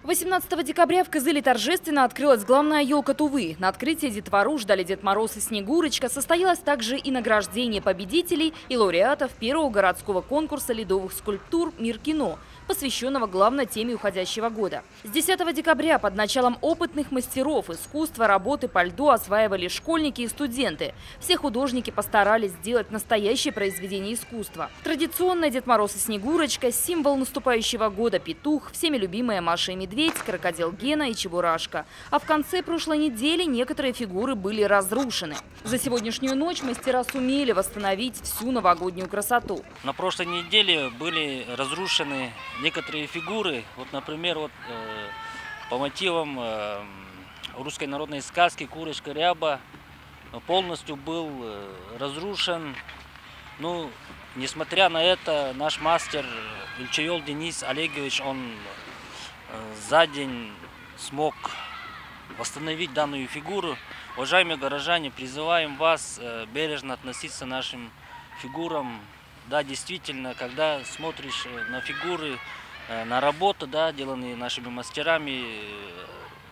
18 декабря в Кызыле торжественно открылась главная елка Тувы. На открытие детвору ждали Дед Мороз и Снегурочка. Состоялось также и награждение победителей и лауреатов первого городского конкурса ледовых скульптур «Мир кино», посвященного главной теме уходящего года. С 10 декабря под началом опытных мастеров искусства работы по льду осваивали школьники и студенты. Все художники постарались сделать настоящее произведение искусства. Традиционная Дед Мороз и Снегурочка, символ наступающего года петух, всеми любимая Маша и Медведь, крокодил Гена и Чебурашка. А в конце прошлой недели некоторые фигуры были разрушены. За сегодняшнюю ночь мастера сумели восстановить всю новогоднюю красоту. На прошлой неделе были разрушены некоторые фигуры. Вот, например, по мотивам русской народной сказки «Курочка Ряба» полностью был разрушен. Ну, несмотря на это, наш мастер Ильчайол Денис Олегович, он за день смог восстановить данную фигуру. Уважаемые горожане, призываем вас бережно относиться к нашим фигурам. Да, действительно, когда смотришь на фигуры, на работу, да, деланные нашими мастерами,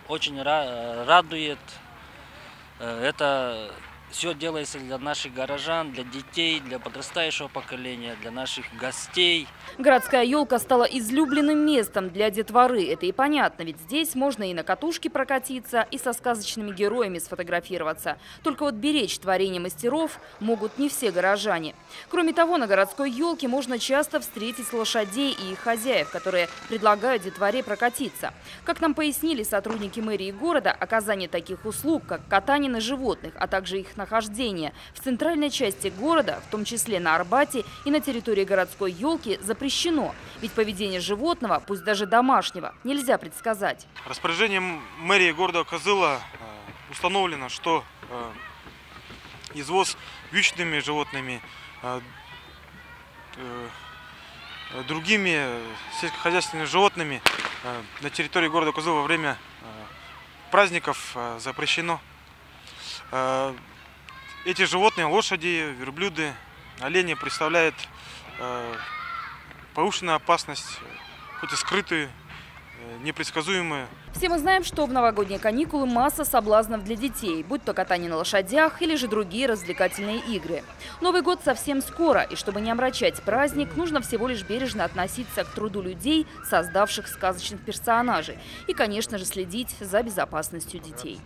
очень радует. Это все делается для наших горожан, для детей, для подрастающего поколения, для наших гостей. Городская елка стала излюбленным местом для детворы. Это и понятно, ведь здесь можно и на катушке прокатиться, и со сказочными героями сфотографироваться. Только вот беречь творение мастеров могут не все горожане. Кроме того, на городской елке можно часто встретить лошадей и их хозяев, которые предлагают детворе прокатиться. Как нам пояснили сотрудники мэрии города, оказание таких услуг, как катание на животных, а также их нахождение в центральной части города, в том числе на Арбате и на территории городской елки, запрещено. Ведь поведение животного, пусть даже домашнего, нельзя предсказать. Распоряжением мэрии города Кызыла установлено, что извоз вьючными животными, другими сельскохозяйственными животными на территории города Кызыла во время праздников запрещено. Эти животные, лошади, верблюды, олени, представляют повышенную опасность, хоть и скрытую, непредсказуемую. Все мы знаем, что в новогодние каникулы масса соблазнов для детей, будь то катание на лошадях или же другие развлекательные игры. Новый год совсем скоро, и чтобы не омрачать праздник, нужно всего лишь бережно относиться к труду людей, создавших сказочных персонажей, и, конечно же, следить за безопасностью детей.